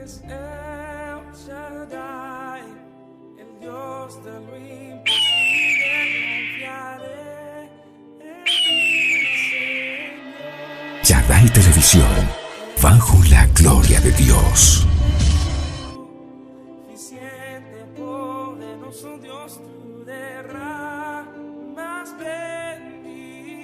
es El Shaddai, el Dios de lo imposible. Confiaré en ti, Señor. Shaddai Televisión, bajo la gloria de Dios. Suficiente, poderoso Dios, tú derramas bendición.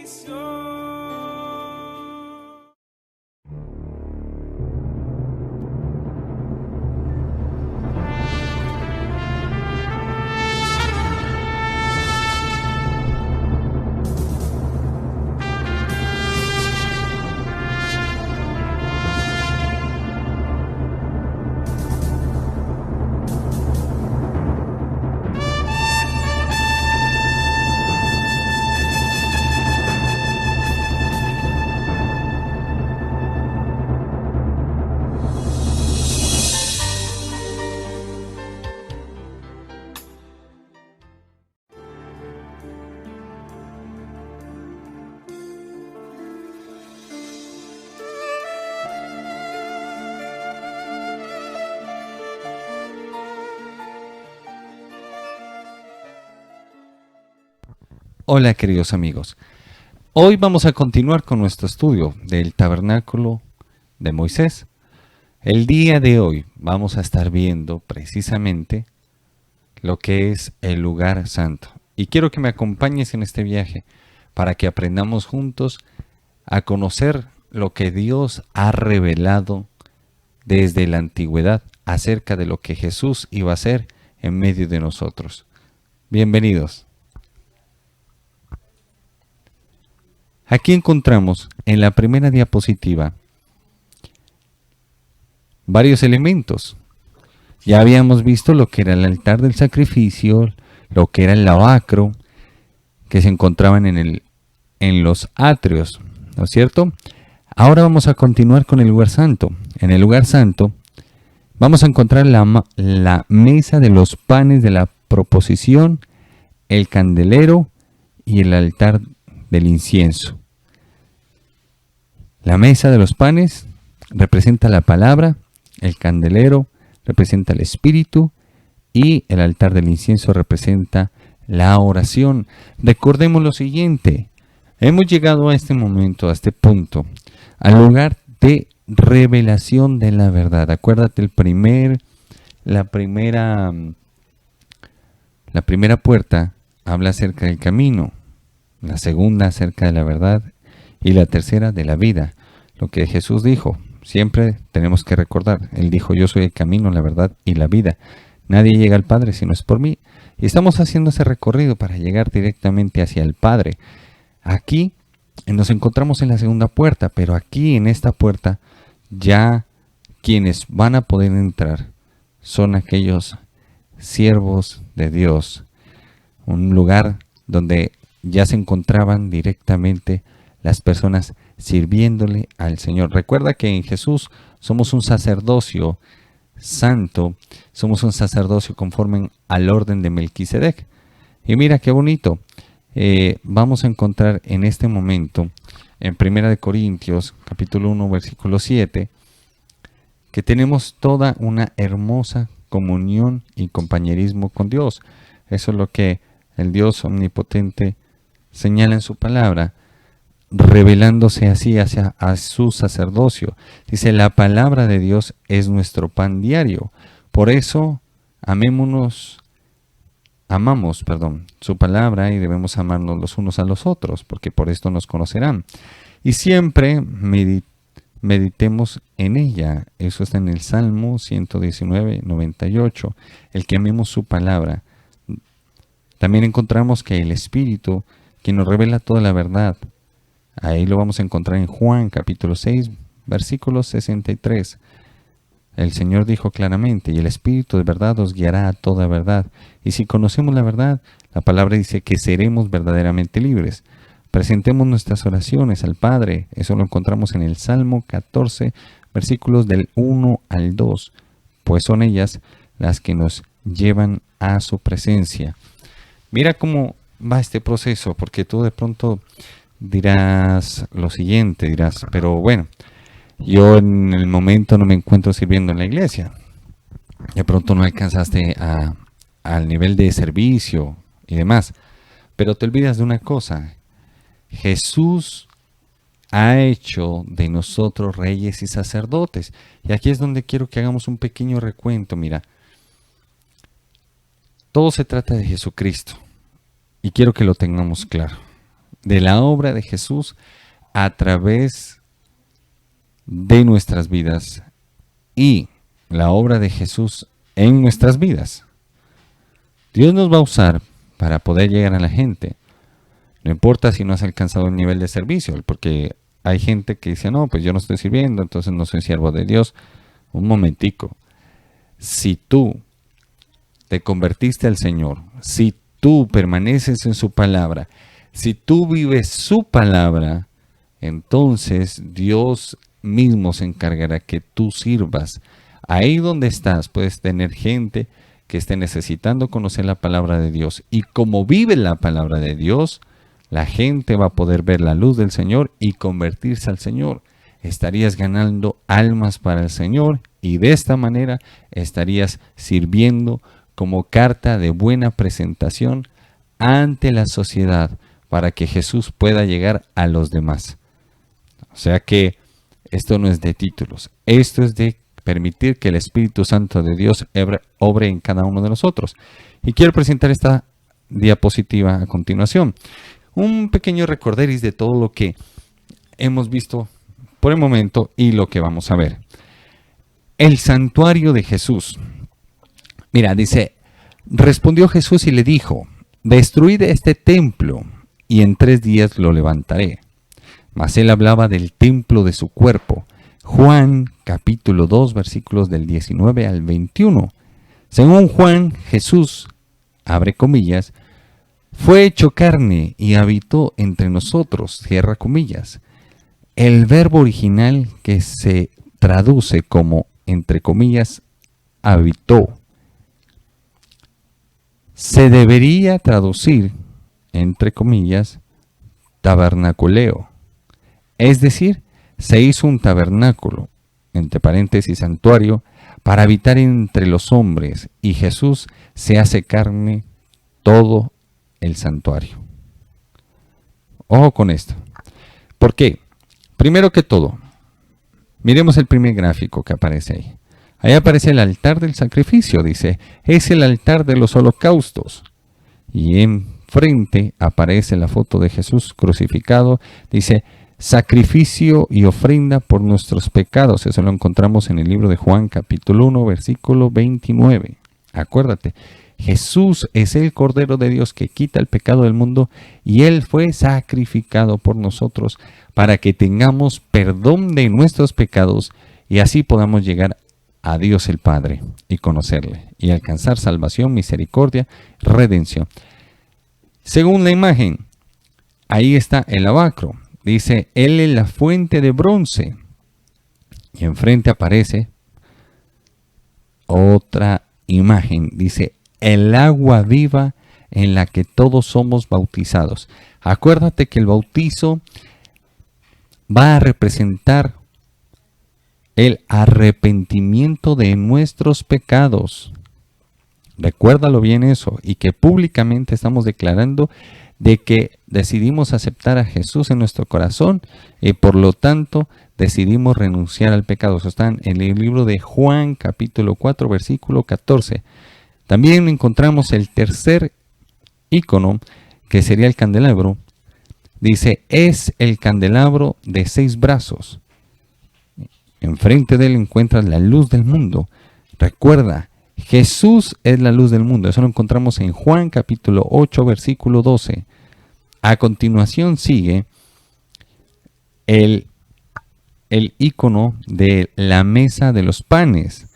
Hola queridos amigos, hoy vamos a continuar con nuestro estudio del Tabernáculo de Moisés. El día de hoy vamos a estar viendo precisamente lo que es el lugar santo. Y quiero que me acompañes en este viaje para que aprendamos juntos a conocer lo que Dios ha revelado desde la antigüedad acerca de lo que Jesús iba a hacer en medio de nosotros. Bienvenidos. Aquí encontramos en la primera diapositiva varios elementos. Ya habíamos visto lo que era el altar del sacrificio, lo que era el lavacro, que se encontraban en los atrios, ¿no es cierto? Ahora vamos a continuar con el lugar santo. En el lugar santo vamos a encontrar la mesa de los panes de la proposición, el candelero y el altar del incienso. La mesa de los panes representa la palabra, el candelero representa el espíritu y el altar del incienso representa la oración. Recordemos lo siguiente, hemos llegado a este momento, a este punto, al lugar de revelación de la verdad. Acuérdate, la primera puerta habla acerca del camino, la segunda acerca de la verdad y la tercera de la vida. Lo que Jesús dijo, siempre tenemos que recordar. Él dijo, yo soy el camino, la verdad y la vida. Nadie llega al Padre si no es por mí. Y estamos haciendo ese recorrido para llegar directamente hacia el Padre. Aquí nos encontramos en la segunda puerta, pero aquí en esta puerta ya quienes van a poder entrar son aquellos siervos de Dios. Un lugar donde ya se encontraban directamente las personas sirviéndole al Señor. Recuerda que en Jesús somos un sacerdocio santo, somos un sacerdocio conforme al orden de Melquisedec. Y mira qué bonito, vamos a encontrar en este momento, en 1 Corintios, capítulo 1, versículo 7, que tenemos toda una hermosa comunión y compañerismo con Dios. Eso es lo que el Dios omnipotente señala en su palabra, revelándose así hacia a su sacerdocio. Dice, la palabra de Dios es nuestro pan diario. Por eso amamos su palabra y debemos amarnos los unos a los otros, porque por esto nos conocerán. Y siempre meditemos en ella. Eso está en el Salmo 119, 98. El que amemos su palabra. También encontramos que el Espíritu, quien nos revela toda la verdad, ahí lo vamos a encontrar en Juan capítulo 6, versículo 63. El Señor dijo claramente, y el Espíritu de verdad os guiará a toda verdad. Y si conocemos la verdad, la palabra dice que seremos verdaderamente libres. Presentemos nuestras oraciones al Padre. Eso lo encontramos en el Salmo 14, versículos del 1 al 2. Pues son ellas las que nos llevan a su presencia. Mira cómo va este proceso, porque tú de pronto dirás lo siguiente, pero bueno, yo en el momento no me encuentro sirviendo en la iglesia. De pronto no alcanzaste al nivel de servicio y demás. Pero te olvidas de una cosa. Jesús ha hecho de nosotros reyes y sacerdotes. Y aquí es donde quiero que hagamos un pequeño recuento. Mira, todo se trata de Jesucristo. Y quiero que lo tengamos claro. De la obra de Jesús a través de nuestras vidas y la obra de Jesús en nuestras vidas. Dios nos va a usar para poder llegar a la gente. No importa si no has alcanzado un nivel de servicio, porque hay gente que dice, no, pues yo no estoy sirviendo, entonces no soy siervo de Dios. Un momentico. Si tú te convertiste al Señor, si tú permaneces en su palabra, si tú vives su palabra, entonces Dios mismo se encargará que tú sirvas. Ahí donde estás puedes tener gente que esté necesitando conocer la palabra de Dios. Y como vive la palabra de Dios, la gente va a poder ver la luz del Señor y convertirse al Señor. Estarías ganando almas para el Señor y de esta manera estarías sirviendo como carta de buena presentación ante la sociedad para que Jesús pueda llegar a los demás. O sea que esto no es de títulos, esto es de permitir que el Espíritu Santo de Dios obre en cada uno de nosotros. Y quiero presentar esta diapositiva a continuación. Un pequeño recorderis de todo lo que hemos visto por el momento y lo que vamos a ver. El santuario de Jesús. Mira, dice, respondió Jesús y le dijo, destruid este templo y en 3 días lo levantaré. Mas él hablaba del templo de su cuerpo. Juan capítulo 2 versículos del 19 al 21. Según Juan, Jesús, abre comillas, fue hecho carne y habitó entre nosotros, cierra comillas. El verbo original que se traduce como, entre comillas, habitó, se debería traducir, entre comillas, tabernaculeo. Es decir, se hizo un tabernáculo, entre paréntesis santuario, para habitar entre los hombres, y Jesús se hace carne todo el santuario. Ojo con esto. ¿Por qué? Primero que todo, miremos el primer gráfico que aparece ahí. Ahí aparece el altar del sacrificio, dice, es el altar de los holocaustos. Y enfrente aparece la foto de Jesús crucificado, dice, sacrificio y ofrenda por nuestros pecados. Eso lo encontramos en el libro de Juan capítulo 1 versículo 29. Acuérdate, Jesús es el Cordero de Dios que quita el pecado del mundo y Él fue sacrificado por nosotros para que tengamos perdón de nuestros pecados y así podamos llegar a Dios el Padre y conocerle y alcanzar salvación, misericordia, redención. Según la imagen, ahí está el lavacro. Dice, Él es la fuente de bronce. Y enfrente aparece otra imagen. Dice, el agua viva en la que todos somos bautizados. Acuérdate que el bautizo va a representar el arrepentimiento de nuestros pecados. Recuérdalo bien eso. Y que públicamente estamos declarando de que decidimos aceptar a Jesús en nuestro corazón y por lo tanto decidimos renunciar al pecado. Eso está en el libro de Juan capítulo 4 versículo 14. También encontramos el tercer icono que sería el candelabro. Dice, es el candelabro de 6 brazos. Enfrente de él encuentras la luz del mundo. Recuerda, Jesús es la luz del mundo. Eso lo encontramos en Juan capítulo 8 versículo 12. A continuación sigue el icono de la mesa de los panes.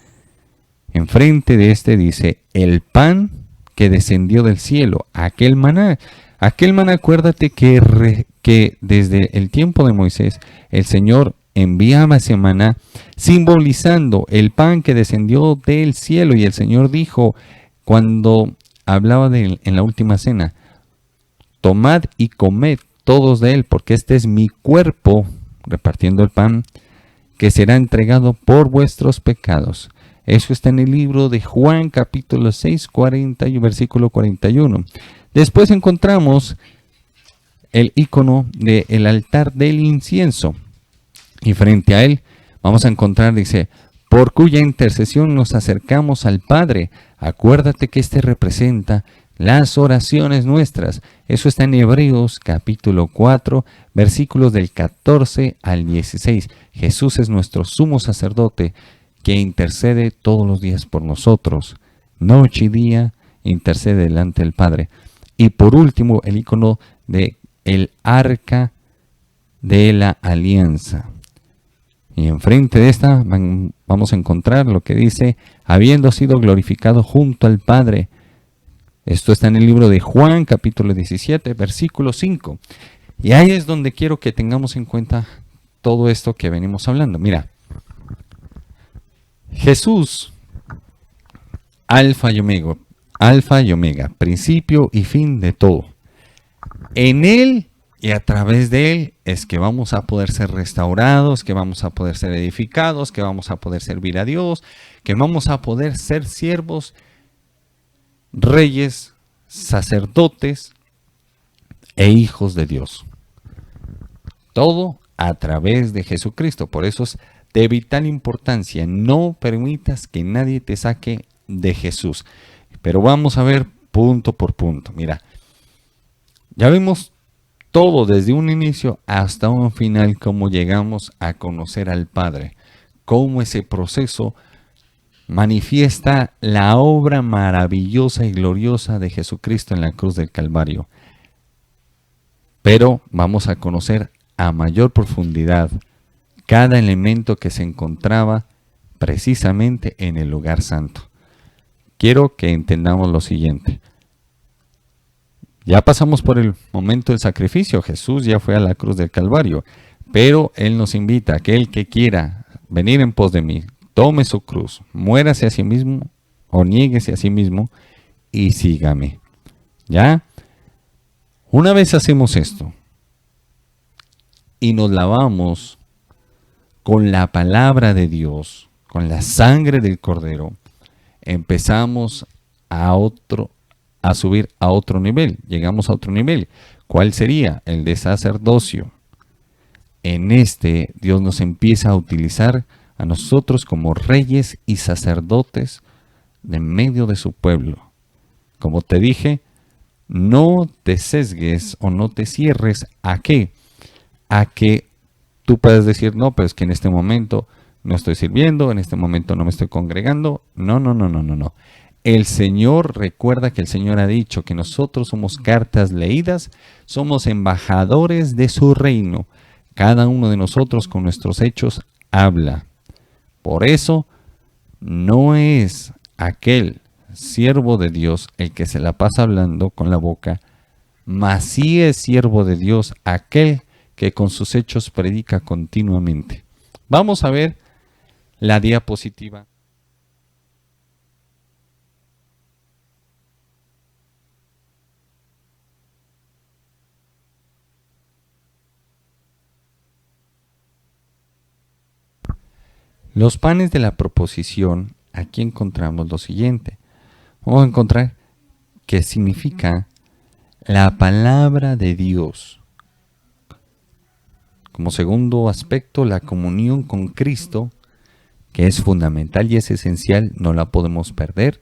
Enfrente de este dice el pan que descendió del cielo, aquel maná. Aquel maná, acuérdate que desde el tiempo de Moisés el Señor enviaba ese maná simbolizando el pan que descendió del cielo. Y el Señor dijo cuando hablaba de él en la última cena, tomad y comed todos de él, porque este es mi cuerpo, repartiendo el pan, que será entregado por vuestros pecados. Eso está en el libro de Juan, capítulo 6, 40 y versículo 41. Después encontramos el icono del altar del incienso. Y frente a él vamos a encontrar, dice, por cuya intercesión nos acercamos al Padre. Acuérdate que este representa las oraciones nuestras. Eso está en Hebreos capítulo 4, versículos del 14 al 16. Jesús es nuestro sumo sacerdote que intercede todos los días por nosotros. Noche y día intercede delante del Padre. Y por último, el icono de el arca de la alianza. Y enfrente de esta vamos a encontrar lo que dice, habiendo sido glorificado junto al Padre. Esto está en el libro de Juan, capítulo 17, versículo 5. Y ahí es donde quiero que tengamos en cuenta todo esto que venimos hablando. Mira, Jesús, alfa y omega, principio y fin de todo. En Él y a través de Él es que vamos a poder ser restaurados, que vamos a poder ser edificados, que vamos a poder servir a Dios, que vamos a poder ser siervos, reyes, sacerdotes e hijos de Dios. Todo a través de Jesucristo. Por eso es de vital importancia. No permitas que nadie te saque de Jesús. Pero vamos a ver punto por punto. Mira, ya vimos todo desde un inicio hasta un final, cómo llegamos a conocer al Padre, cómo ese proceso manifiesta la obra maravillosa y gloriosa de Jesucristo en la cruz del Calvario. Pero vamos a conocer a mayor profundidad cada elemento que se encontraba precisamente en el lugar santo. Quiero que entendamos lo siguiente. Ya pasamos por el momento del sacrificio. Jesús ya fue a la cruz del Calvario, pero Él nos invita a aquel que quiera venir en pos de mí, tome su cruz, muérase a sí mismo o niéguese a sí mismo y sígame. ¿Ya? Una vez hacemos esto y nos lavamos con la palabra de Dios, con la sangre del Cordero, empezamos a subir a otro nivel. Llegamos a otro nivel. ¿Cuál sería? El de sacerdocio. En este, Dios nos empieza a utilizar a nosotros como reyes y sacerdotes de medio de su pueblo. Como te dije, no te sesgues o no te cierres ¿a qué? A que tú puedes decir, no, pero es que en este momento no estoy sirviendo, en este momento no me estoy congregando. No. El Señor, recuerda que el Señor ha dicho que nosotros somos cartas leídas, somos embajadores de su reino. Cada uno de nosotros con nuestros hechos habla. Por eso no es aquel siervo de Dios el que se la pasa hablando con la boca, mas sí es siervo de Dios aquel que con sus hechos predica continuamente. Vamos a ver la diapositiva. Los panes de la proposición, aquí encontramos lo siguiente. Vamos a encontrar que significa la palabra de Dios. Como segundo aspecto, la comunión con Cristo, que es fundamental y es esencial, no la podemos perder.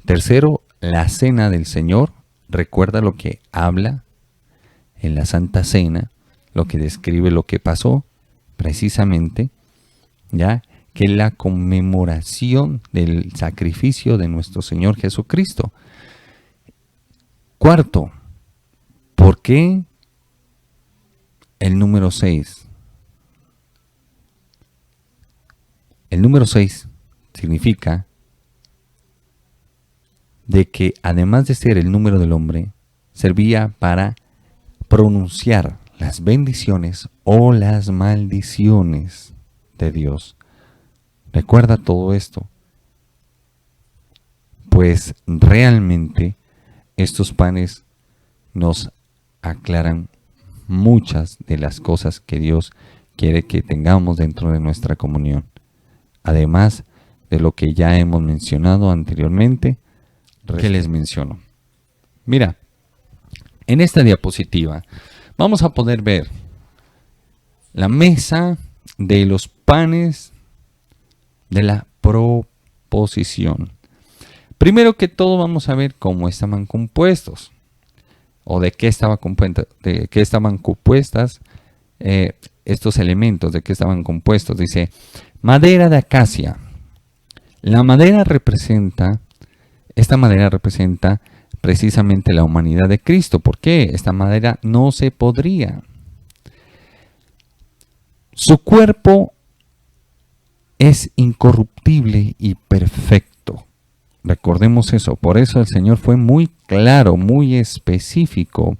Tercero, la cena del Señor. Recuerda lo que habla en la Santa Cena, lo que describe lo que pasó precisamente. ¿Ya? Que es la conmemoración del sacrificio de nuestro Señor Jesucristo. Cuarto, ¿por qué el número 6? El número 6 significa de que además de ser el número del hombre, servía para pronunciar las bendiciones o las maldiciones de Dios. Recuerda todo esto, pues realmente estos panes nos aclaran muchas de las cosas que Dios quiere que tengamos dentro de nuestra comunión. Además de lo que ya hemos mencionado anteriormente, ¿qué les menciono? Mira, en esta diapositiva vamos a poder ver la mesa de los panes de la proposición. Primero que todo vamos a ver cómo estaban compuestos o de qué estaban compuestas estos elementos, de qué estaban compuestos. Dice, madera de acacia. Esta madera representa precisamente la humanidad de Cristo. ¿Por qué? Esta madera no se podría. Su cuerpo es incorruptible y perfecto. Recordemos eso. Por eso el Señor fue muy claro, muy específico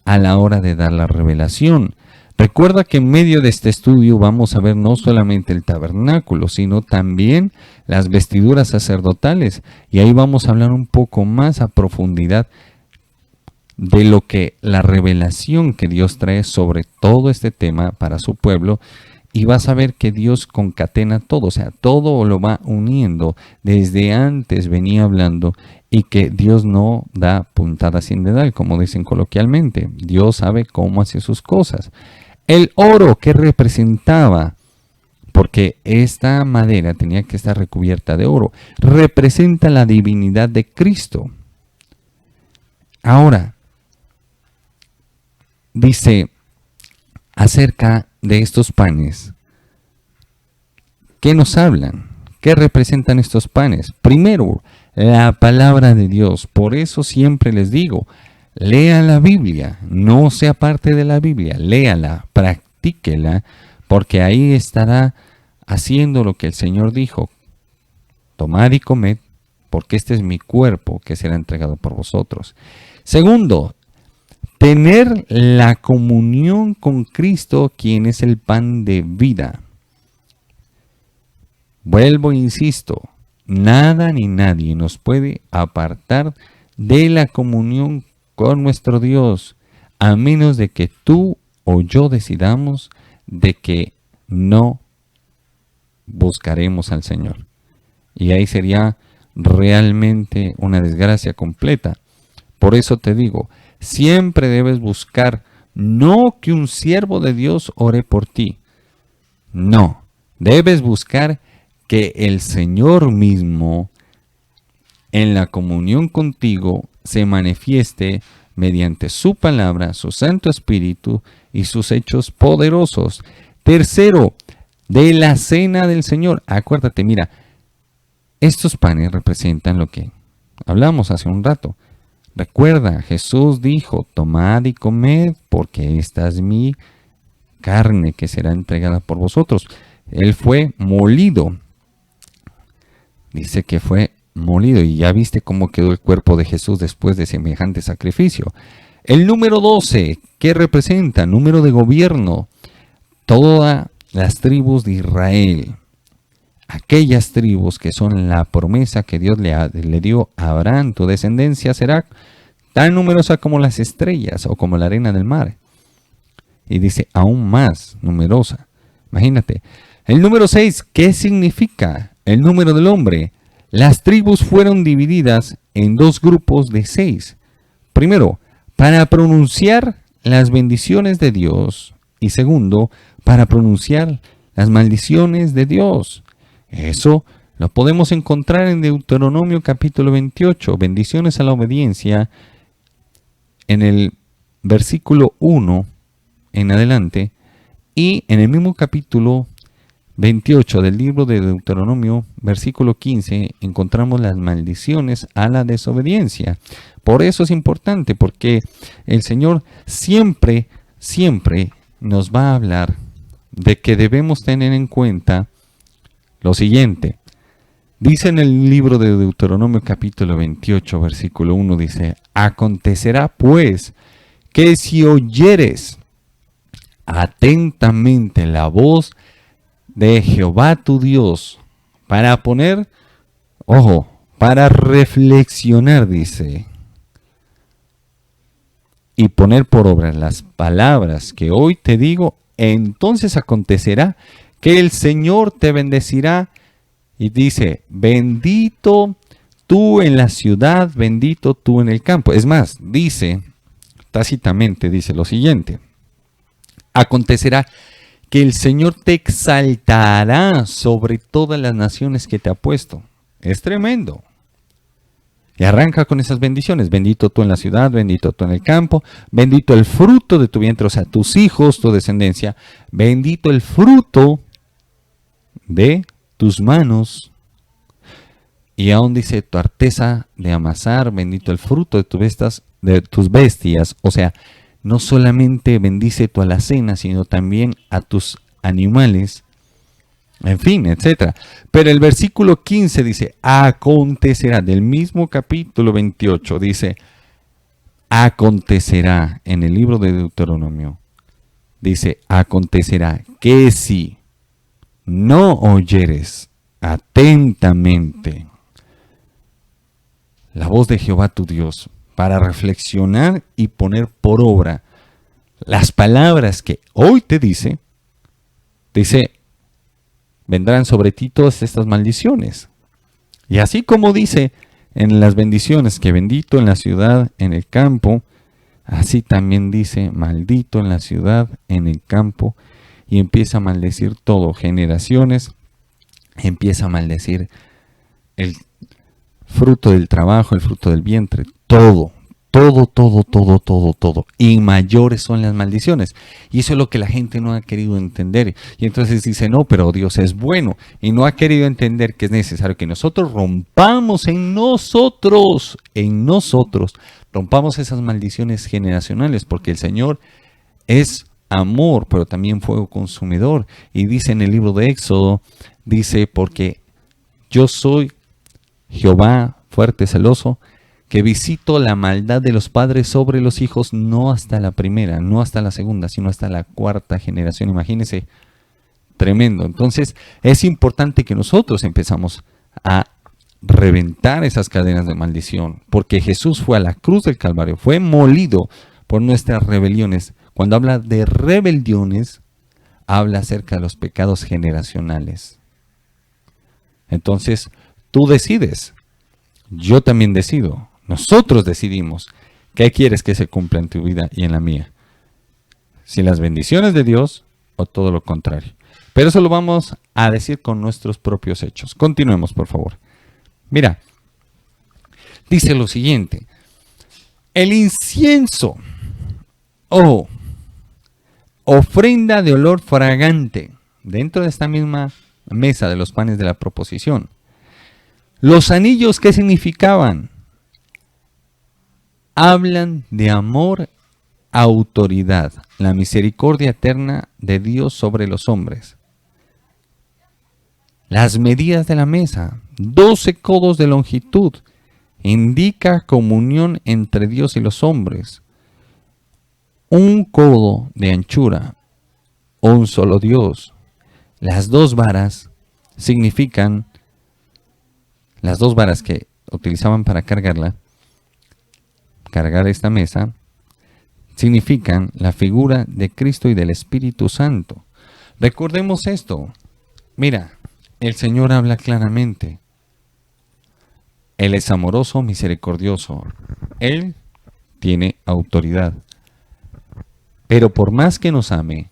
a la hora de dar la revelación. Recuerda que en medio de este estudio vamos a ver no solamente el tabernáculo, sino también las vestiduras sacerdotales. Y ahí vamos a hablar un poco más a profundidad de lo que la revelación que Dios trae sobre todo este tema para su pueblo. Y vas a ver que Dios concatena todo, o sea, todo lo va uniendo. Desde antes venía hablando y que Dios no da puntada sin dedal, como dicen coloquialmente. Dios sabe cómo hace sus cosas. El oro que representaba, porque esta madera tenía que estar recubierta de oro, representa la divinidad de Cristo. Ahora, dice acerca de estos panes, ¿qué nos hablan? ¿Qué representan estos panes? Primero, la palabra de Dios. Por eso siempre les digo, lea la Biblia, no sea parte de la Biblia, léala, practíquela, porque ahí estará haciendo lo que el Señor dijo. Tomad y comed, porque este es mi cuerpo que será entregado por vosotros. Segundo, tener la comunión con Cristo, quien es el pan de vida. Vuelvo e insisto, nada ni nadie nos puede apartar de la comunión con nuestro Dios, a menos de que tú o yo decidamos de que no buscaremos al Señor. Y ahí sería realmente una desgracia completa. Por eso te digo, siempre debes buscar, no que un siervo de Dios ore por ti. No, debes buscar que el Señor mismo en la comunión contigo se manifieste mediante su palabra, su Santo Espíritu y sus hechos poderosos. Tercero, de la cena del Señor. Acuérdate, mira, estos panes representan lo que hablamos hace un rato. Recuerda, Jesús dijo, tomad y comed, porque esta es mi carne que será entregada por vosotros. Él fue molido. Dice que fue molido, y ya viste cómo quedó el cuerpo de Jesús después de semejante sacrificio. El número 12, ¿qué representa? Número de gobierno. Todas las tribus de Israel. Aquellas tribus que son la promesa que Dios le dio a Abraham. Tu descendencia será tan numerosa como las estrellas o como la arena del mar. Y dice, aún más numerosa. Imagínate. El número 6, ¿qué significa? El número del hombre. Las tribus fueron divididas en dos grupos de 6. Primero, para pronunciar las bendiciones de Dios. Y segundo, para pronunciar las maldiciones de Dios. Eso lo podemos encontrar en Deuteronomio capítulo 28, bendiciones a la obediencia, en el versículo 1 en adelante, y en el mismo capítulo 28 del libro de Deuteronomio, versículo 15, encontramos las maldiciones a la desobediencia. Por eso es importante, porque el Señor siempre nos va a hablar de que debemos tener en cuenta lo siguiente. Dice en el libro de Deuteronomio capítulo 28, versículo 1, dice, acontecerá pues que si oyeres atentamente la voz de Jehová tu Dios, para poner, ojo, para reflexionar, dice, y poner por obra las palabras que hoy te digo, entonces acontecerá que el Señor te bendecirá. Y dice, bendito tú en la ciudad, bendito tú en el campo. Es más, dice, tácitamente dice lo siguiente. Acontecerá que el Señor te exaltará sobre todas las naciones que te ha puesto. Es tremendo. Y arranca con esas bendiciones. Bendito tú en la ciudad, bendito tú en el campo, bendito el fruto de tu vientre, o sea, tus hijos, tu descendencia. Bendito el fruto de tus manos. Y aún dice tu arteza de amasar, bendito el fruto de tus bestias. O sea, no solamente bendice tu alacena, sino también a tus animales. En fin, etc. Pero el versículo 15 dice, acontecerá, del mismo capítulo 28, dice, acontecerá, en el libro de Deuteronomio, dice, acontecerá que si no oyeres atentamente la voz de Jehová tu Dios, para reflexionar y poner por obra las palabras que hoy te dice, vendrán sobre ti todas estas maldiciones. Y así como dice en las bendiciones que bendito en la ciudad, en el campo, así también dice maldito en la ciudad, en el campo, y empieza a maldecir todo, generaciones, empieza a maldecir el fruto del trabajo, el fruto del vientre, todo. Y mayores son las maldiciones. Y eso es lo que la gente no ha querido entender. Y entonces dice, no, pero Dios es bueno. Y no ha querido entender que es necesario que nosotros rompamos en nosotros, rompamos esas maldiciones generacionales. Porque el Señor es amor, pero también fuego consumidor. Y dice en el libro de Éxodo, dice, porque yo soy Jehová fuerte, celoso, que visito la maldad de los padres sobre los hijos, no hasta la primera, no hasta la segunda, sino hasta la cuarta generación. Imagínense, tremendo. Entonces, es importante que nosotros empezamos a reventar esas cadenas de maldición, porque Jesús fue a la cruz del Calvario, fue molido por nuestras rebeliones. Cuando habla de rebeliones, habla acerca de los pecados generacionales. Entonces, tú decides, yo también decido. Nosotros decidimos qué quieres que se cumpla en tu vida y en la mía. Si las bendiciones de Dios o todo lo contrario. Pero eso lo vamos a decir con nuestros propios hechos. Continuemos, por favor. Mira, dice lo siguiente. El incienso, ofrenda de olor fragante, dentro de esta misma mesa de los panes de la proposición. Los anillos, ¿qué significaban? Hablan de amor, autoridad, la misericordia eterna de Dios sobre los hombres. Las medidas de la mesa, 12 codos de longitud, indica comunión entre Dios y los hombres. Un codo de anchura, un solo Dios. Las dos varas significan, las dos varas que utilizaban para cargar esta mesa, significan la figura de Cristo y del Espíritu Santo. Recordemos esto. Mira, el Señor habla claramente. Él es amoroso, misericordioso. Él tiene autoridad. Pero por más que nos ame,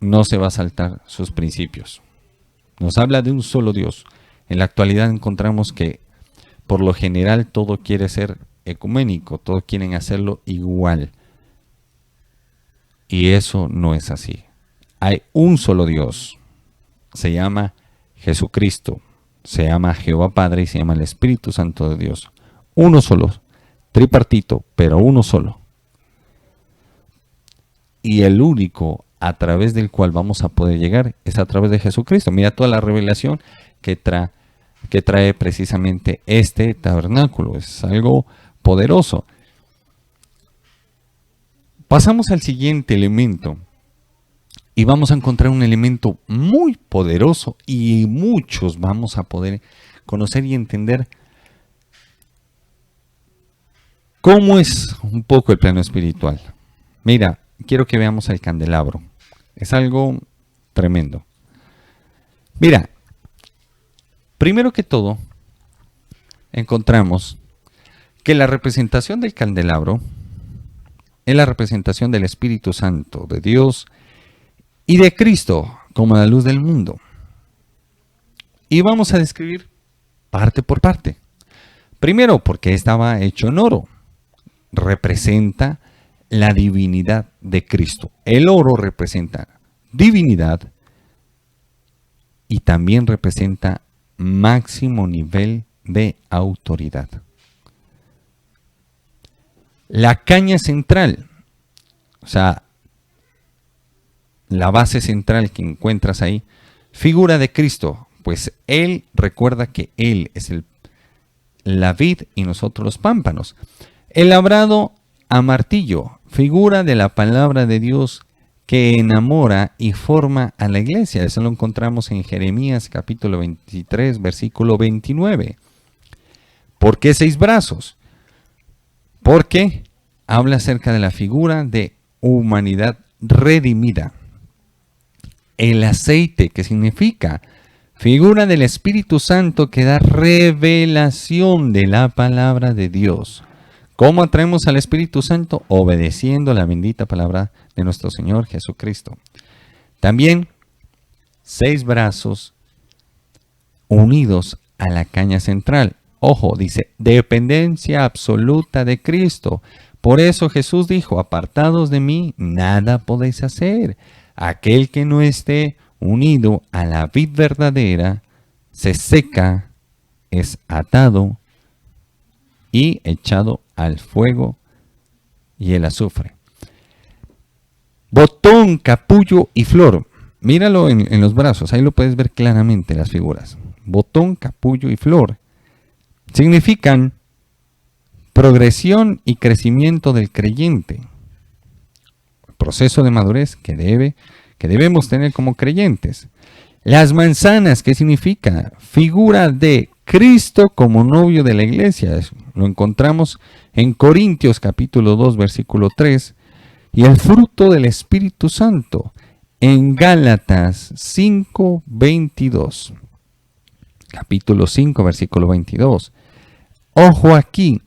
no se va a saltar sus principios. Nos habla de un solo Dios. En la actualidad encontramos que por lo general todo quiere ser ecuménico, todos quieren hacerlo igual. Y eso no es así. Hay un solo Dios. Se llama Jesucristo. Se llama Jehová Padre y se llama el Espíritu Santo de Dios. Uno solo. Tripartito, pero uno solo. Y el único a través del cual vamos a poder llegar es a través de Jesucristo. Mira toda la revelación que trae precisamente este tabernáculo. Es algo poderoso. Pasamos al siguiente elemento y vamos a encontrar un elemento muy poderoso y muchos vamos a poder conocer y entender cómo es un poco el plano espiritual. Mira, quiero que veamos el candelabro. Es algo tremendo. Mira, primero que todo, encontramos que la representación del candelabro es la representación del Espíritu Santo, de Dios y de Cristo como la luz del mundo. Y vamos a describir parte por parte. Primero, porque estaba hecho en oro. Representa la divinidad de Cristo. El oro representa divinidad y también representa máximo nivel de autoridad. La caña central, o sea, la base central que encuentras ahí, figura de Cristo, pues Él recuerda que Él es la vid y nosotros los pámpanos. El labrado a martillo, figura de la palabra de Dios que enamora y forma a la iglesia. Eso lo encontramos en Jeremías capítulo 23, versículo 29. ¿Por qué 6 brazos? Porque habla acerca de la figura de humanidad redimida. El aceite, que significa figura del Espíritu Santo que da revelación de la palabra de Dios. ¿Cómo atraemos al Espíritu Santo? Obedeciendo la bendita palabra de nuestro Señor Jesucristo. También 6 brazos unidos a la caña central. Ojo, dice, dependencia absoluta de Cristo. Por eso Jesús dijo, apartados de mí, nada podéis hacer. Aquel que no esté unido a la vid verdadera, se seca, es atado y echado al fuego y el azufre. Botón, capullo y flor. Míralo en los brazos, ahí lo puedes ver claramente las figuras. Botón, capullo y flor significan progresión y crecimiento del creyente. Proceso de madurez que debemos tener como creyentes. Las manzanas, ¿qué significa? Figura de Cristo como novio de la iglesia. Lo encontramos en Corintios capítulo 2, versículo 3. Y el fruto del Espíritu Santo en Gálatas 5, 22. Capítulo 5, versículo 22. Ojo aquí,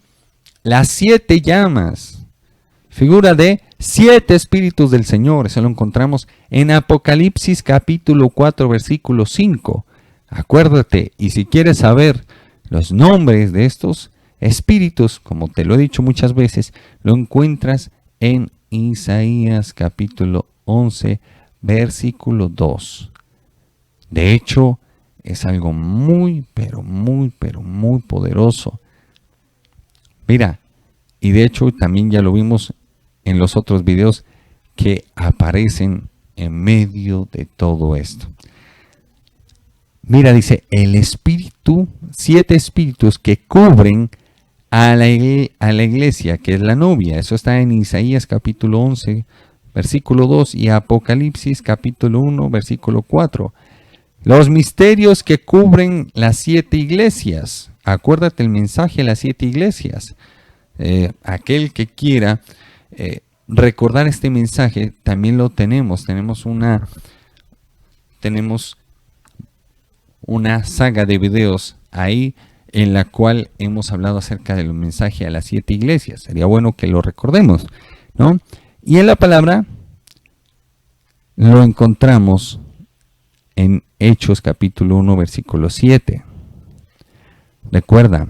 las 7 llamas, figura de 7 espíritus del Señor. Eso lo encontramos en Apocalipsis capítulo 4, versículo 5. Acuérdate, y si quieres saber los nombres de estos espíritus, como te lo he dicho muchas veces, lo encuentras en Isaías capítulo 11, versículo 2. De hecho, es algo muy, pero muy poderoso. Mira, y de hecho también ya lo vimos en los otros videos que aparecen en medio de todo esto. Mira, dice, el espíritu, 7 espíritus que cubren a la iglesia, que es la novia. Eso está en Isaías capítulo 11, versículo 2 y Apocalipsis capítulo 1, versículo 4. Los misterios que cubren las 7 iglesias. Acuérdate el mensaje de las 7 iglesias. Aquel que quiera recordar este mensaje, también lo tenemos. Tenemos una saga de videos ahí en la cual hemos hablado acerca del mensaje a las 7 iglesias. Sería bueno que lo recordemos, ¿no? Y en la palabra lo encontramos en Hechos capítulo 1, versículo 7. Recuerda,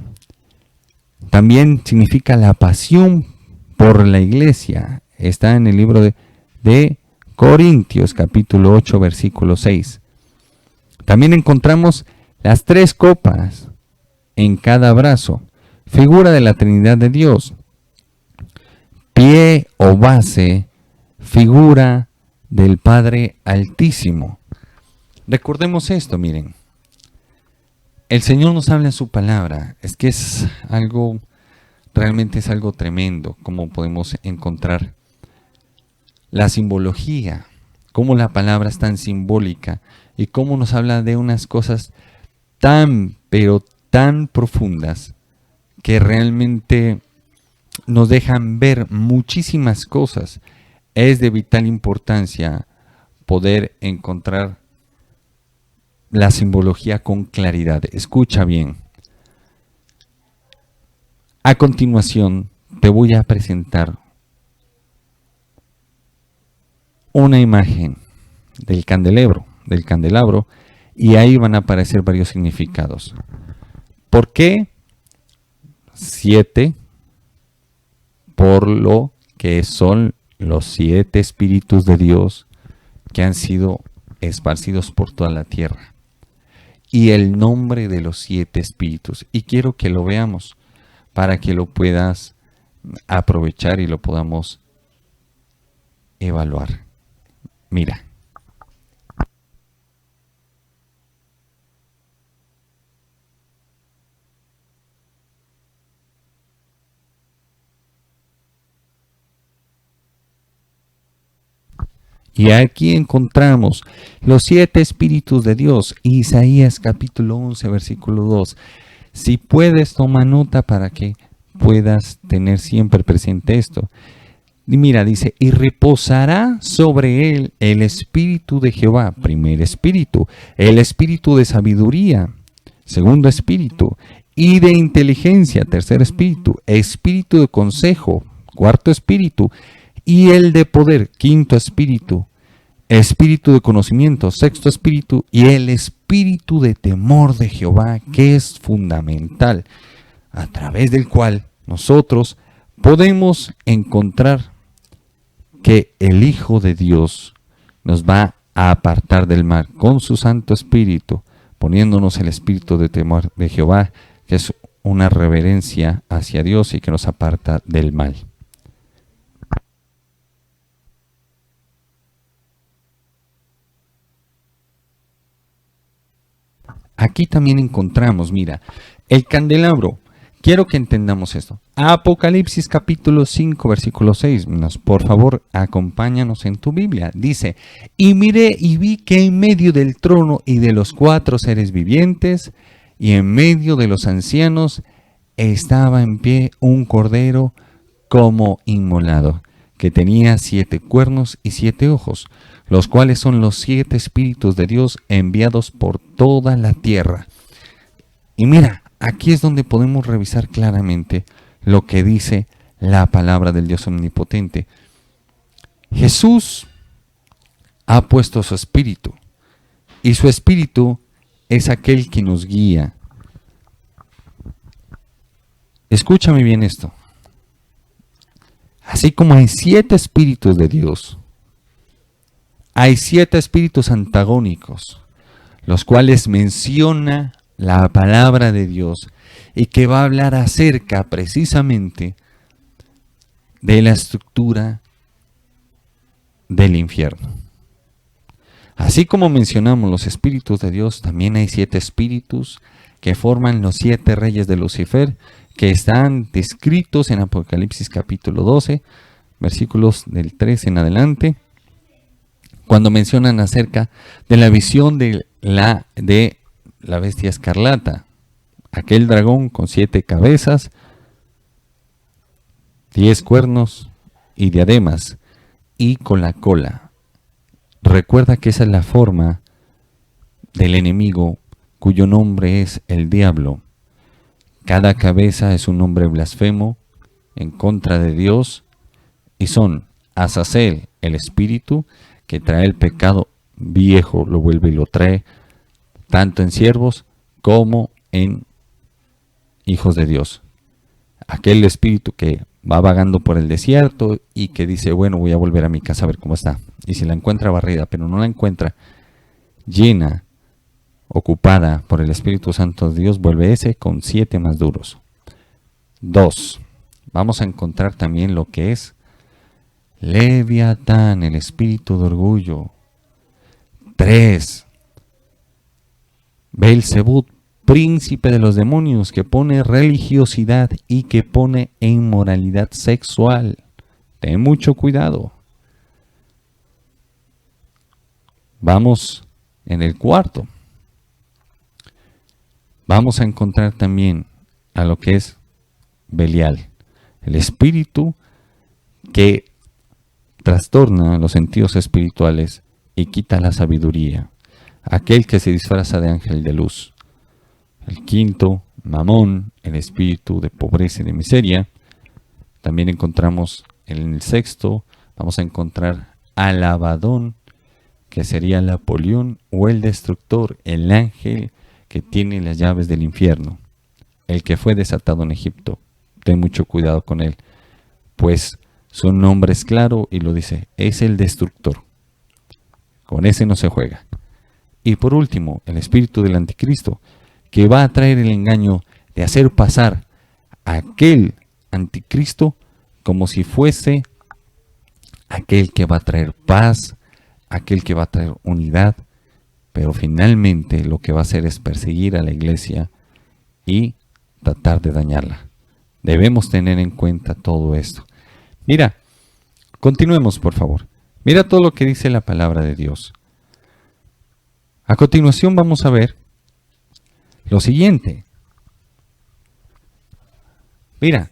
también significa la pasión por la iglesia. Está en el libro de Corintios capítulo 8, versículo 6. También encontramos las 3 copas en cada brazo, figura de la Trinidad de Dios. Pie o base, figura del Padre Altísimo. Recordemos esto, miren. El Señor nos habla en su palabra. Es que realmente es algo tremendo, como podemos encontrar la simbología, cómo la palabra es tan simbólica y cómo nos habla de unas cosas pero tan profundas que realmente nos dejan ver muchísimas cosas. Es de vital importancia poder encontrar la simbología con claridad. Escucha bien. A continuación te voy a presentar una imagen del candelabro, y ahí van a aparecer varios significados. ¿Por qué 7? Por lo que son los 7 espíritus de Dios que han sido esparcidos por toda la tierra. Y el nombre de los 7 espíritus. Y quiero que lo veamos para que lo puedas aprovechar y lo podamos evaluar. Mira. Y aquí encontramos los 7 espíritus de Dios. Isaías capítulo 11, versículo 2. Si puedes, toma nota para que puedas tener siempre presente esto. Y mira, dice, y reposará sobre él el espíritu de Jehová, primer espíritu, el espíritu de sabiduría, segundo espíritu, y de inteligencia, tercer espíritu, espíritu de consejo, cuarto espíritu, y el de poder, quinto espíritu, espíritu de conocimiento, sexto espíritu, y el espíritu de temor de Jehová, que es fundamental, a través del cual nosotros podemos encontrar que el Hijo de Dios nos va a apartar del mal con su Santo Espíritu, poniéndonos el espíritu de temor de Jehová, que es una reverencia hacia Dios y que nos aparta del mal. Aquí también encontramos, mira, el candelabro. Quiero que entendamos esto. Apocalipsis capítulo 5, versículo 6. Por favor, acompáñanos en tu Biblia. Dice, y miré y vi que en medio del trono y de los 4 seres vivientes y en medio de los ancianos estaba en pie un cordero como inmolado, que tenía 7 cuernos y 7 ojos, los cuales son los 7 espíritus de Dios enviados por toda la tierra. Y mira, aquí es donde podemos revisar claramente lo que dice la palabra del Dios omnipotente. Jesús ha puesto su espíritu, y su espíritu es aquel que nos guía. Escúchame bien esto. Así como hay 7 espíritus de Dios, hay 7 espíritus antagónicos, los cuales menciona la palabra de Dios y que va a hablar acerca precisamente de la estructura del infierno. Así como mencionamos los espíritus de Dios, también hay 7 espíritus que forman los 7 reyes de Lucifer, que están descritos en Apocalipsis capítulo 12, versículos del 3 en adelante, cuando mencionan acerca de la visión de la bestia escarlata, aquel dragón con 7 cabezas, 10 cuernos y diademas, y con la cola. Recuerda que esa es la forma del enemigo, cuyo nombre es el diablo. Cada cabeza es un nombre blasfemo en contra de Dios, y son Azazel, el espíritu que trae el pecado viejo, lo vuelve y lo trae, tanto en siervos como en hijos de Dios. Aquel espíritu que va vagando por el desierto y que dice, bueno, voy a volver a mi casa a ver cómo está. Y si la encuentra barrida, pero no la encuentra llena, ocupada por el Espíritu Santo de Dios, vuelve ese con 7 más duros. 2. Vamos a encontrar también lo que es Leviatán, el espíritu de orgullo. 3. Belzebú, príncipe de los demonios, que pone religiosidad y que pone inmoralidad sexual. Ten mucho cuidado. Vamos en el 4. Vamos a encontrar también a lo que es Belial, el espíritu que trastorna los sentidos espirituales y quita la sabiduría, aquel que se disfraza de ángel de luz. El quinto, Mamón, el espíritu de pobreza y de miseria. También encontramos en el sexto, vamos a encontrar al Abadón, que sería el Apolión o el destructor, el ángel que tiene las llaves del infierno, el que fue desatado en Egipto. Ten mucho cuidado con él, pues su nombre es claro y lo dice, es el destructor. Con ese no se juega. Y por último, el espíritu del anticristo, que va a traer el engaño de hacer pasar a aquel anticristo como si fuese aquel que va a traer paz, aquel que va a traer unidad, pero finalmente lo que va a hacer es perseguir a la iglesia y tratar de dañarla. Debemos tener en cuenta todo esto. Mira, continuemos por favor. Mira todo lo que dice la palabra de Dios. A continuación vamos a ver lo siguiente. Mira,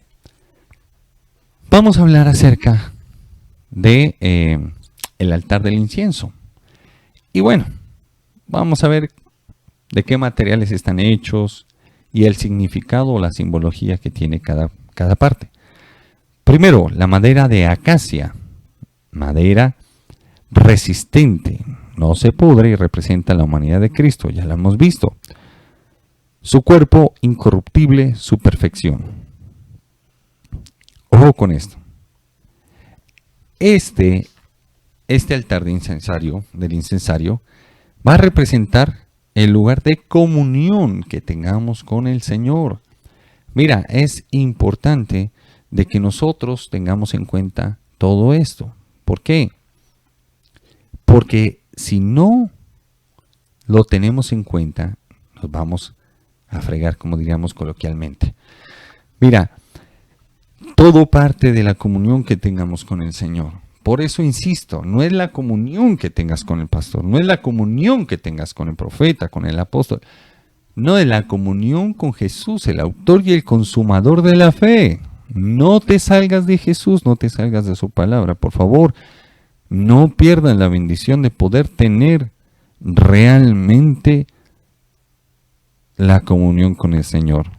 vamos a hablar acerca de el altar del incienso. Y bueno, vamos a ver de qué materiales están hechos y el significado o la simbología que tiene cada parte. Primero, la madera de acacia, madera resistente, no se pudre y representa la humanidad de Cristo, ya la hemos visto. Su cuerpo incorruptible, su perfección. Ojo con esto. Este altar del incensario, va a representar el lugar de comunión que tengamos con el Señor. Mira, es importante de que nosotros tengamos en cuenta todo esto. ¿Por qué? Porque si no lo tenemos en cuenta, nos vamos a fregar, como diríamos coloquialmente. Mira, todo parte de la comunión que tengamos con el Señor. Por eso insisto, no es la comunión que tengas con el pastor, no es la comunión que tengas con el profeta, con el apóstol. No, es la comunión con Jesús, el autor y el consumador de la fe. No te salgas de Jesús, no te salgas de su palabra, por favor. No pierdan la bendición de poder tener realmente la comunión con el Señor.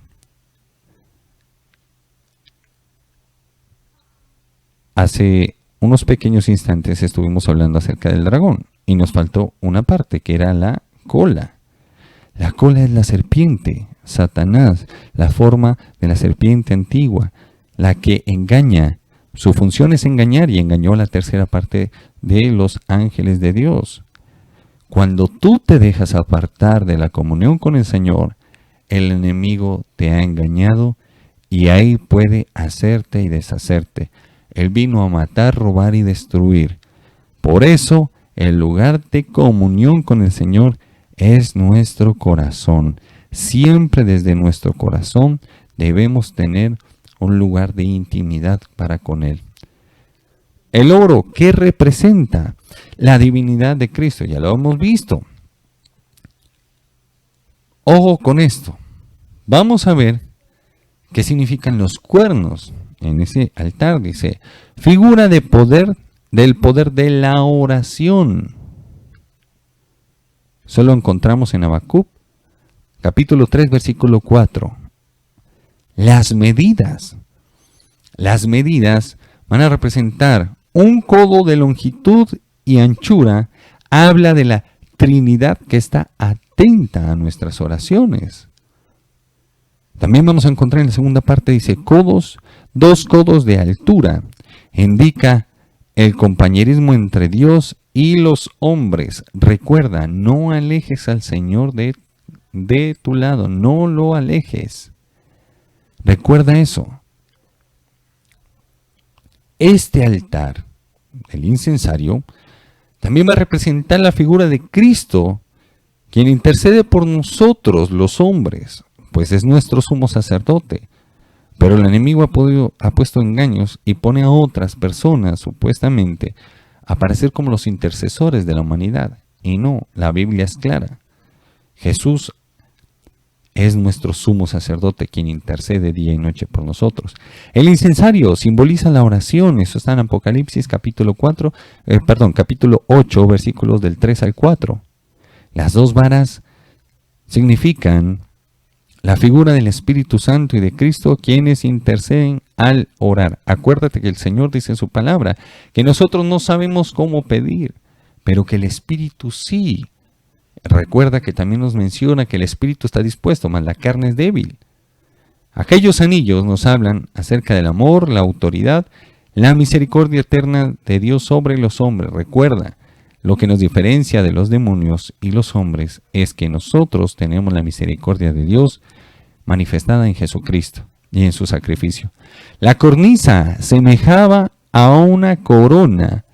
Hace unos pequeños instantes estuvimos hablando acerca del dragón y nos faltó una parte que era la cola. La cola es la serpiente, Satanás, la forma de la serpiente antigua, la que engaña. Su función es engañar y engañó a la tercera parte de los ángeles de Dios. Cuando tú te dejas apartar de la comunión con el Señor, el enemigo te ha engañado y ahí puede hacerte y deshacerte. Él vino a matar, robar y destruir. Por eso, el lugar de comunión con el Señor es nuestro corazón. Siempre desde nuestro corazón debemos tener un lugar de intimidad para con Él. El oro, ¿qué representa? La divinidad de Cristo, ya lo hemos visto. Ojo con esto. Vamos a ver qué significan los cuernos. En ese altar dice, figura de poder, del poder de la oración. Eso lo encontramos en Habacuc, capítulo 3, versículo 4. Las medidas van a representar un codo de longitud y anchura. Habla de la Trinidad que está atenta a nuestras oraciones. También vamos a encontrar en la segunda parte, dice codos, 2 codos de altura. Indica el compañerismo entre Dios y los hombres. Recuerda, no alejes al Señor de tu lado, no lo alejes. Recuerda eso. Este altar, el incensario, también va a representar la figura de Cristo, quien intercede por nosotros, los hombres, pues es nuestro sumo sacerdote. Pero el enemigo ha puesto engaños y pone a otras personas, supuestamente, a parecer como los intercesores de la humanidad. Y no, la Biblia es clara. Jesús es nuestro sumo sacerdote quien intercede día y noche por nosotros. El incensario simboliza la oración. Eso está en Apocalipsis capítulo 8, versículos del 3 al 4. Las dos varas significan la figura del Espíritu Santo y de Cristo, quienes interceden al orar. Acuérdate que el Señor dice en su palabra que nosotros no sabemos cómo pedir, pero que el Espíritu sí. Recuerda que también nos menciona que el Espíritu está dispuesto, mas la carne es débil. Aquellos anillos nos hablan acerca del amor, la autoridad, la misericordia eterna de Dios sobre los hombres. Recuerda, lo que nos diferencia de los demonios y los hombres es que nosotros tenemos la misericordia de Dios manifestada en Jesucristo y en su sacrificio. La cornisa semejaba a una corona.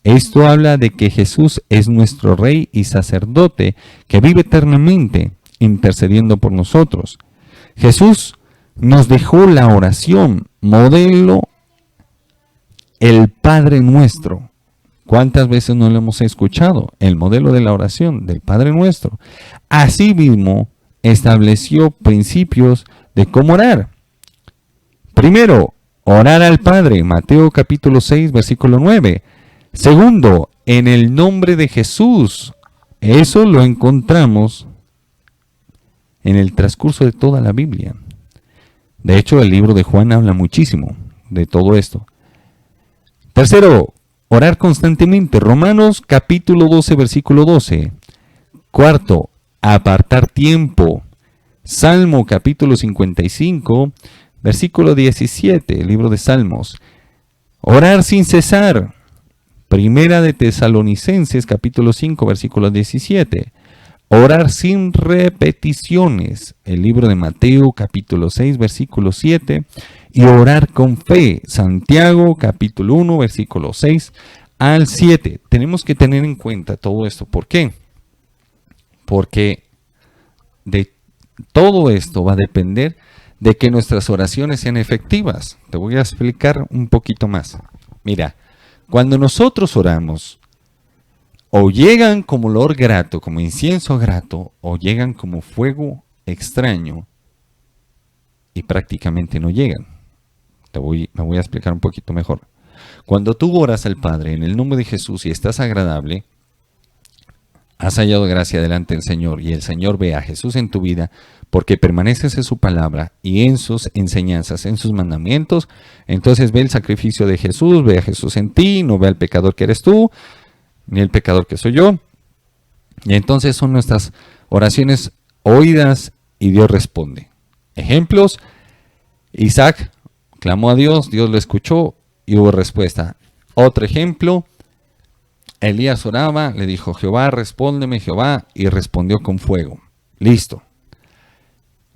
Esto habla de que Jesús es nuestro Rey y sacerdote que vive eternamente intercediendo por nosotros. Jesús nos dejó la oración, modelo el Padre Nuestro. ¿Cuántas veces no lo hemos escuchado? El modelo de la oración del Padre Nuestro. Asimismo, estableció principios de cómo orar. Primero, orar al Padre, Mateo capítulo 6, versículo 9. Segundo, en el nombre de Jesús. Eso lo encontramos en el transcurso de toda la Biblia. De hecho, el libro de Juan habla muchísimo de todo esto. Tercero, orar constantemente. Romanos capítulo 12, versículo 12. Cuarto, apartar tiempo. Salmo capítulo 55, versículo 17, el libro de Salmos. Orar sin cesar. Primera de Tesalonicenses capítulo 5, versículo 17. Orar sin repeticiones. El libro de Mateo capítulo 6, versículo 7. Y orar con fe. Santiago capítulo 1, versículo 6 al 7. Tenemos que tener en cuenta todo esto. ¿Por qué? Porque de todo esto va a depender de que nuestras oraciones sean efectivas. Te voy a explicar un poquito más. Mira, cuando nosotros oramos, o llegan como olor grato, como incienso grato, o llegan como fuego extraño, y prácticamente no llegan. Me voy a explicar un poquito mejor. Cuando tú oras al Padre en el nombre de Jesús y estás agradable, has hallado gracia delante del Señor, y el Señor ve a Jesús en tu vida, porque permaneces en su palabra y en sus enseñanzas, en sus mandamientos. Entonces ve el sacrificio de Jesús, ve a Jesús en ti, no ve al pecador que eres tú, ni el pecador que soy yo. Y entonces son nuestras oraciones oídas y Dios responde. Ejemplos: Isaac clamó a Dios, Dios lo escuchó y hubo respuesta. Otro ejemplo: Elías oraba, le dijo: Jehová, respóndeme, Jehová, y respondió con fuego. Listo.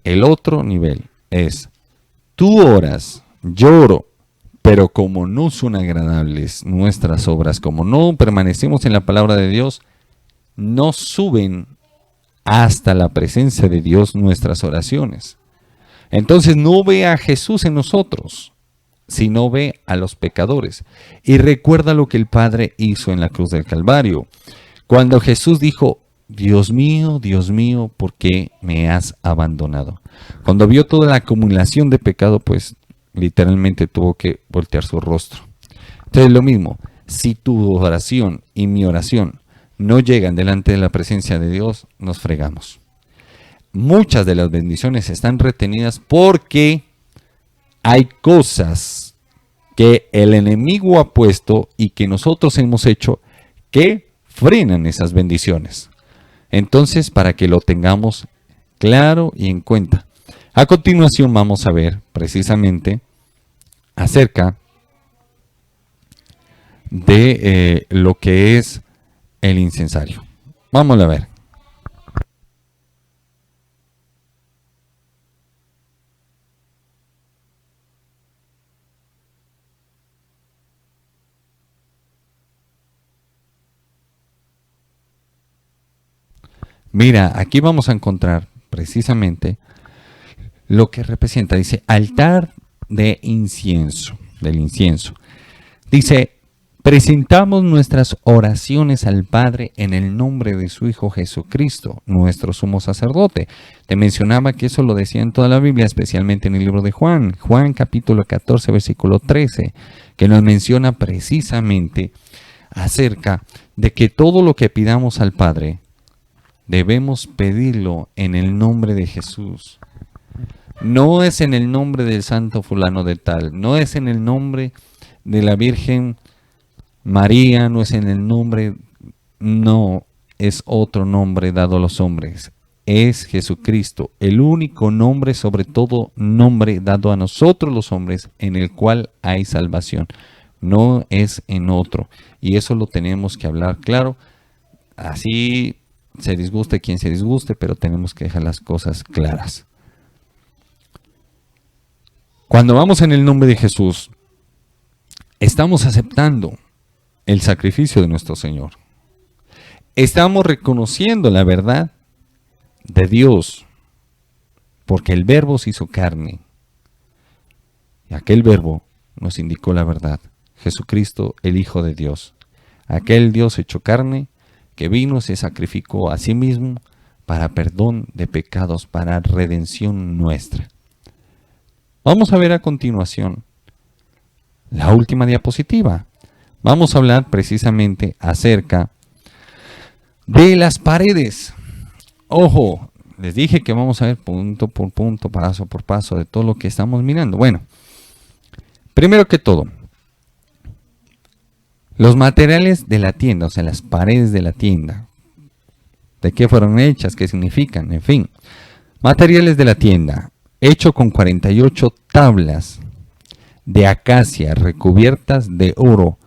El otro nivel es: tú oras, yo oro, pero como no son agradables nuestras obras, como no permanecemos en la palabra de Dios, no suben hasta la presencia de Dios nuestras oraciones. Entonces no ve a Jesús en nosotros, sino ve a los pecadores. Y recuerda lo que el Padre hizo en la cruz del Calvario, cuando Jesús dijo: Dios mío, ¿por qué me has abandonado? Cuando vio toda la acumulación de pecado, pues literalmente tuvo que voltear su rostro. Entonces lo mismo, si tu oración y mi oración no llegan delante de la presencia de Dios, nos fregamos. Muchas de las bendiciones están retenidas porque hay cosas que el enemigo ha puesto y que nosotros hemos hecho que frenan esas bendiciones. Entonces, para que lo tengamos claro y en cuenta. A continuación vamos a ver precisamente acerca de lo que es el incensario. Vamos a ver. Mira, aquí vamos a encontrar precisamente lo que representa. Dice altar de incienso, del incienso. Dice Presentamos nuestras oraciones al Padre en el nombre de su Hijo Jesucristo, nuestro sumo sacerdote. Te mencionaba que eso lo decía en toda la Biblia, especialmente en el libro de Juan. Juan capítulo 14, versículo 13, que nos menciona precisamente acerca de que todo lo que pidamos al Padre, debemos pedirlo en el nombre de Jesús. No es en el nombre del santo fulano de tal, no es en el nombre de la Virgen María, no es en el nombre, no, es otro nombre dado a los hombres. Es Jesucristo, el único nombre, sobre todo nombre dado a nosotros los hombres, en el cual hay salvación. No es en otro. Y eso lo tenemos que hablar claro. Así se disguste quien se disguste, pero tenemos que dejar las cosas claras. Cuando vamos en el nombre de Jesús, estamos aceptando el sacrificio de nuestro Señor. Estamos reconociendo la verdad de Dios, porque el Verbo se hizo carne. Y aquel Verbo nos indicó la verdad. Jesucristo, el Hijo de Dios. Aquel Dios hecho carne, que vino, se sacrificó a sí mismo para perdón de pecados, para redención nuestra. Vamos a ver a continuación la última diapositiva. Vamos a hablar precisamente acerca de las paredes. Ojo, les dije que vamos a ver punto por punto, paso por paso de todo lo que estamos mirando. Bueno, primero que todo, los materiales de la tienda, o sea, las paredes de la tienda. ¿De qué fueron hechas? ¿Qué significan? En fin, materiales de la tienda, hecho con 48 tablas de acacia recubiertas de oro,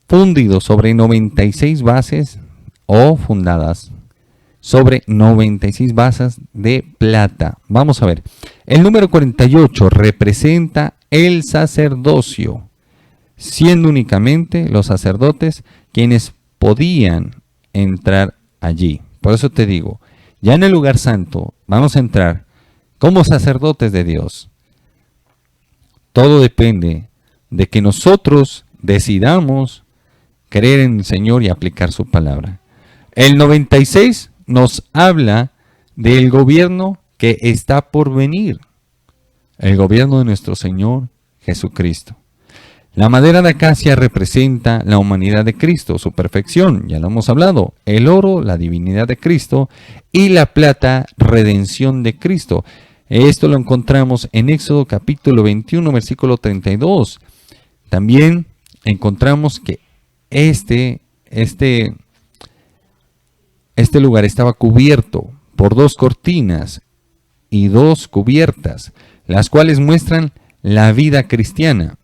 fundido sobre 96 bases o fundadas sobre 96 bases de plata. Vamos a ver, el número 48 representa el sacerdocio, siendo únicamente los sacerdotes quienes podían entrar allí. Por eso te digo, ya en el lugar santo vamos a entrar como sacerdotes de Dios. Todo depende de que nosotros decidamos creer en el Señor y aplicar su palabra. El 96 nos habla del gobierno que está por venir. El gobierno de nuestro Señor Jesucristo. La madera de acacia representa la humanidad de Cristo, su perfección, ya lo hemos hablado. El oro, la divinidad de Cristo, y la plata, redención de Cristo. Esto lo encontramos en Éxodo capítulo 21, versículo 32. También encontramos que este lugar estaba cubierto por 2 cortinas y 2 cubiertas, las cuales muestran la vida cristiana.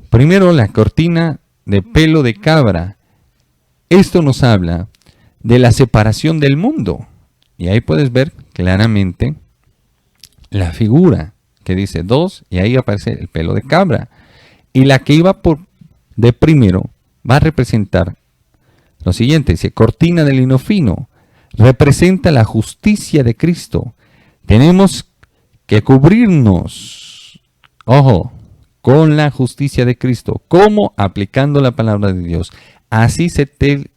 Primero, la cortina de pelo de cabra. Esto nos habla de la separación del mundo. Y ahí puedes ver claramente la figura que dice 2 y ahí aparece el pelo de cabra. Y la que iba por de primero va a representar lo siguiente. Dice cortina de lino fino. Representa la justicia de Cristo. Tenemos que cubrirnos. Ojo. Con la justicia de Cristo. ¿Cómo? Aplicando la palabra de Dios. Así se teje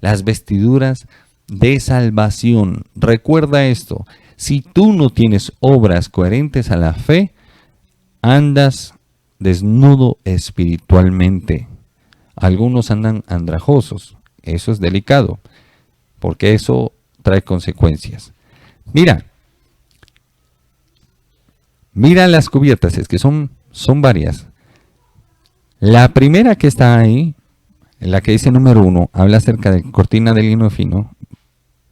las vestiduras de salvación. Recuerda esto. Si tú no tienes obras coherentes a la fe, andas desnudo espiritualmente. Algunos andan andrajosos. Eso es delicado, porque eso trae consecuencias. Mira las cubiertas, es que son varias. La primera que está ahí, la que dice número 1, habla acerca de cortina de lino fino.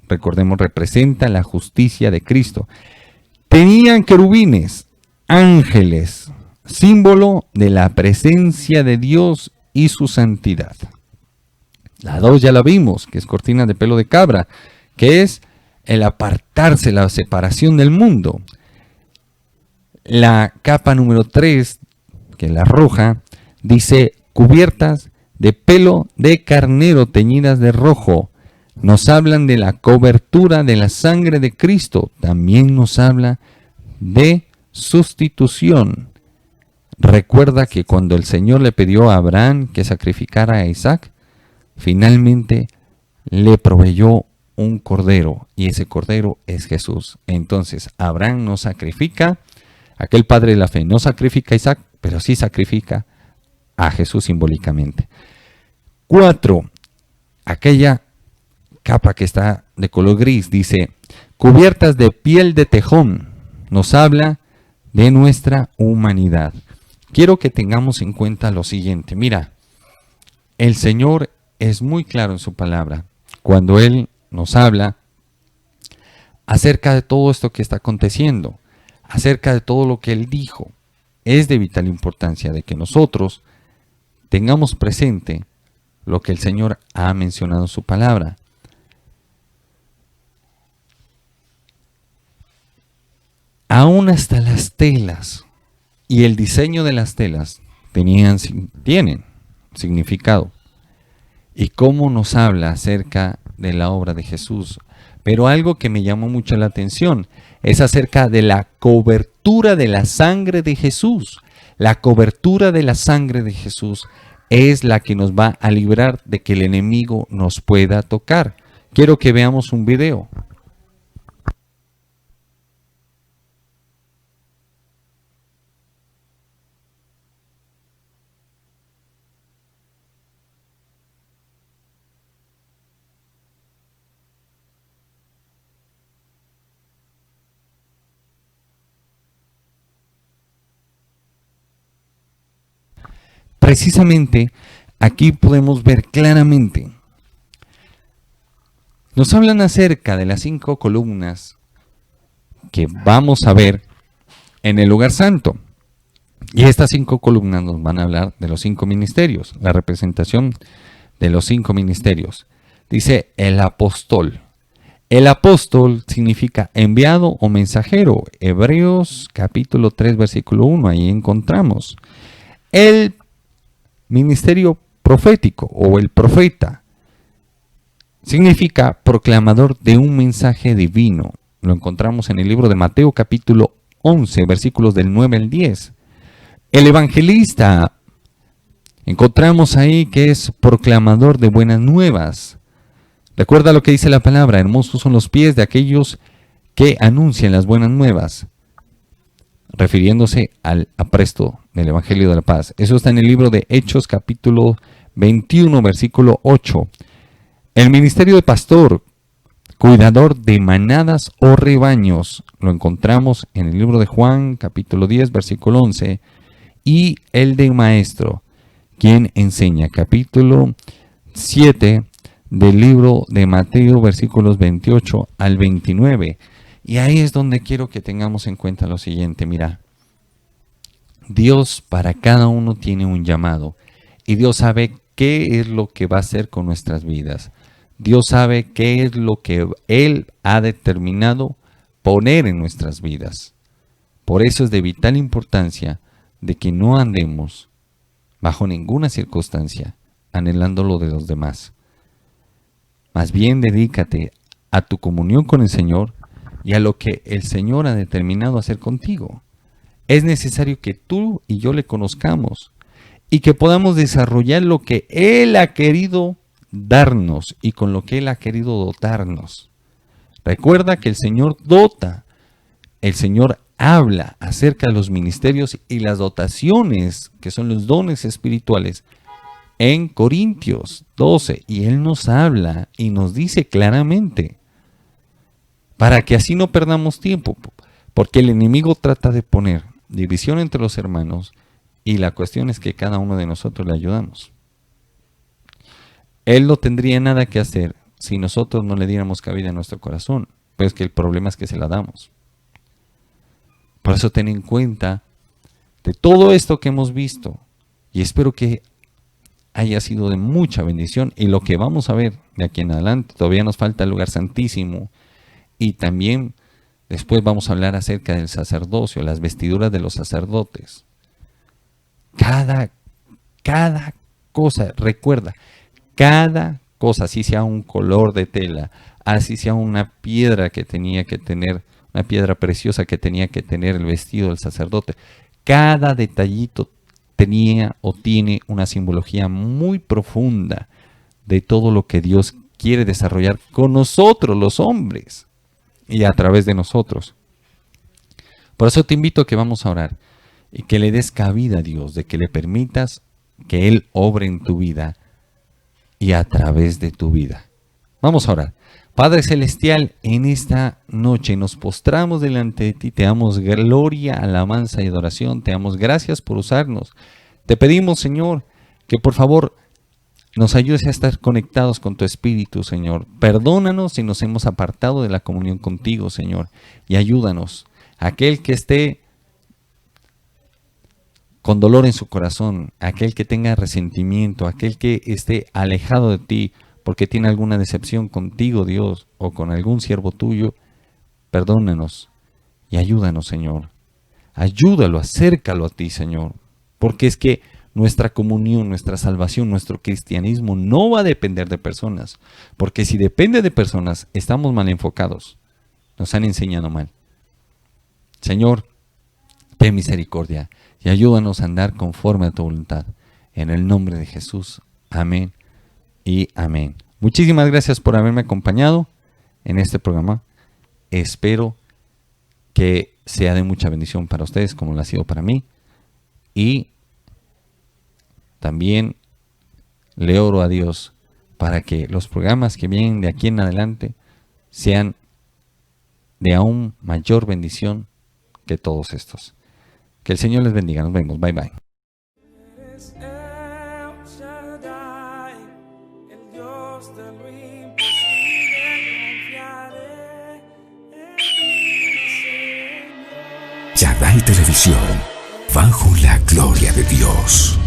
Recordemos, representa la justicia de Cristo. Tenían querubines, ángeles, símbolo de la presencia de Dios y su santidad. La 2 ya la vimos, que es cortina de pelo de cabra, que es el apartarse, la separación del mundo. La capa número 3, que es la roja, dice cubiertas de pelo de carnero teñidas de rojo. Nos hablan de la cobertura de la sangre de Cristo. También nos habla de sustitución. Recuerda que cuando el Señor le pidió a Abraham que sacrificara a Isaac, finalmente le proveyó un cordero, y ese cordero es Jesús. Entonces, Abraham no sacrifica, aquel padre de la fe no sacrifica a Isaac, pero sí sacrifica a Jesús simbólicamente. 4. Aquella capa que está de color gris, dice, cubiertas de piel de tejón, nos habla de nuestra humanidad. Quiero que tengamos en cuenta lo siguiente. Mira, el Señor es muy claro en su palabra cuando Él nos habla acerca de todo esto que está aconteciendo, acerca de todo lo que Él dijo. Es de vital importancia de que nosotros tengamos presente lo que el Señor ha mencionado en su palabra. Aún hasta las telas y el diseño de las telas tienen significado. Y cómo nos habla acerca de la obra de Jesús. Pero algo que me llamó mucho la atención es acerca de la cobertura de la sangre de Jesús. La cobertura de la sangre de Jesús es la que nos va a librar de que el enemigo nos pueda tocar. Quiero que veamos un video. Precisamente aquí podemos ver claramente, nos hablan acerca de las 5 columnas que vamos a ver en el lugar santo. Y estas 5 columnas nos van a hablar de los 5 ministerios, la representación de los 5 ministerios. Dice el apóstol. El apóstol significa enviado o mensajero. Hebreos capítulo 3 versículo 1, ahí encontramos. El ministerio profético o el profeta significa proclamador de un mensaje divino. Lo encontramos en el libro de Mateo capítulo 11 versículos del 9 al 10. El evangelista, encontramos ahí que es proclamador de buenas nuevas. Recuerda lo que dice la palabra, hermosos son los pies de aquellos que anuncian las buenas nuevas, refiriéndose al apresto del Evangelio de la Paz. Eso está en el libro de Hechos capítulo 21 versículo 8. El ministerio de pastor, cuidador de manadas o rebaños, lo encontramos en el libro de Juan capítulo 10 versículo 11. Y el de maestro, quien enseña, capítulo 7 del libro de Mateo versículos 28 al 29. Y ahí es donde quiero que tengamos en cuenta lo siguiente. Mira, Dios para cada uno tiene un llamado y Dios sabe qué es lo que va a hacer con nuestras vidas. Dios sabe qué es lo que Él ha determinado poner en nuestras vidas. Por eso es de vital importancia de que no andemos bajo ninguna circunstancia anhelando lo de los demás. Más bien dedícate a tu comunión con el Señor y a lo que el Señor ha determinado hacer contigo. Es necesario que tú y yo le conozcamos y que podamos desarrollar lo que Él ha querido darnos y con lo que Él ha querido dotarnos. Recuerda que el Señor dota, el Señor habla acerca de los ministerios y las dotaciones, que son los dones espirituales, en Corintios 12. Y Él nos habla y nos dice claramente, para que así no perdamos tiempo, porque el enemigo trata de poner división entre los hermanos y la cuestión es que cada uno de nosotros le ayudamos. Él no tendría nada que hacer si nosotros no le diéramos cabida a nuestro corazón, pues que el problema es que se la damos. Por eso ten en cuenta de todo esto que hemos visto y espero que haya sido de mucha bendición y lo que vamos a ver de aquí en adelante, todavía nos falta el lugar santísimo y también después vamos a hablar acerca del sacerdocio, las vestiduras de los sacerdotes. Cada cosa, recuerda, cada cosa, así sea un color de tela, así sea una piedra que tenía que tener, una piedra preciosa que tenía que tener el vestido del sacerdote, Cada detallito tenía o tiene una simbología muy profunda de todo lo que Dios quiere desarrollar con nosotros, los hombres, y a través de nosotros. Por eso te invito a que vamos a orar y que le des cabida a Dios, de que le permitas que Él obre en tu vida y a través de tu vida. Vamos a orar. Padre Celestial, en esta noche nos postramos delante de ti, te damos gloria, alabanza y adoración, te damos gracias por usarnos. Te pedimos, Señor, que por favor nos ayudes a estar conectados con tu Espíritu, Señor. Perdónanos si nos hemos apartado de la comunión contigo, Señor, y ayúdanos. Aquel que esté con dolor en su corazón, aquel que tenga resentimiento, aquel que esté alejado de ti, porque tiene alguna decepción contigo, Dios, o con algún siervo tuyo, perdónanos y ayúdanos, Señor. Ayúdalo, acércalo a ti, Señor, porque es que nuestra comunión, nuestra salvación, nuestro cristianismo no va a depender de personas, porque si depende de personas, estamos mal enfocados, nos han enseñado mal. Señor, ten misericordia y ayúdanos a andar conforme a tu voluntad. En el nombre de Jesús, amén y amén. Muchísimas gracias por haberme acompañado en este programa. Espero que sea de mucha bendición para ustedes como lo ha sido para mí. Y también le oro a Dios para que los programas que vienen de aquí en adelante sean de aún mayor bendición que todos estos. Que el Señor les bendiga. Nos vemos. Bye bye. Eres El Shaddai, el Dios de lo imposible, confiaré en ti, Señor. Shaddai Televisión, bajo la gloria de Dios.